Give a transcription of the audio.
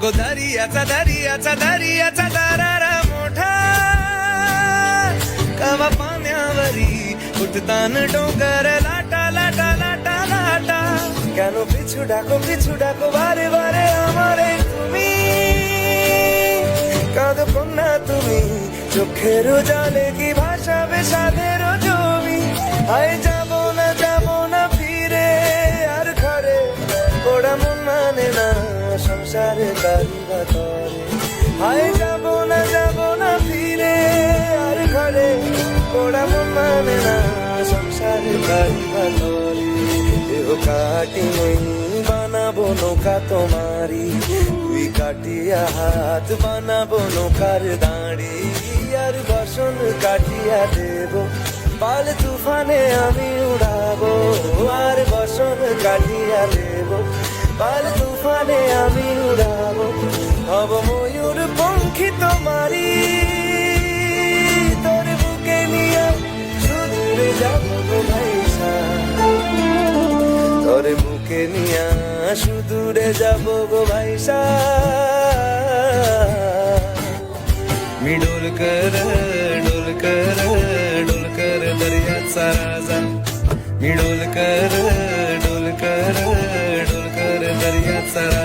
गो दरियाचा दरियाचा दरियाचा दरारा मोठा कवा पाण्यावरी उठतान डोंगर लाटा लाटा लाटा लाटा কেন পিছু ডাকো বারে বারে আমারে তুমি কাঁদো কন্যা তুমি চোখের জলে কি ভাসাবে সাদের জমি আয় যাব না ফিরে আর ঘরে ওরা মন মানে না সংসারে কারিবা করে আয় যাব না ফিরে আর ঘরে ওরা মন মানে না সংসারে কারিবা করে দেহ কাটি নেই বানাবো নৌকা তোমারি তুই কাটিয়া হাত বানাবো নৌকার দাঁড়ি আর বসন কাটিয়া দেব পাল তুফানে আমি উড়াবো আর বসন কাটিয়া দেব পাল তুফানে আমি উড়াবো হব ময়ূর পঙ্খী তোমারি তোর বুকে নিয়ে সুদূরে যাবো গো ভাইসা তোর বুকে নিয়ে সুদূরে যাবো গো ভাইসা मी डोलकर दर्याचा राजा मी डोलकर दर्याचा राजा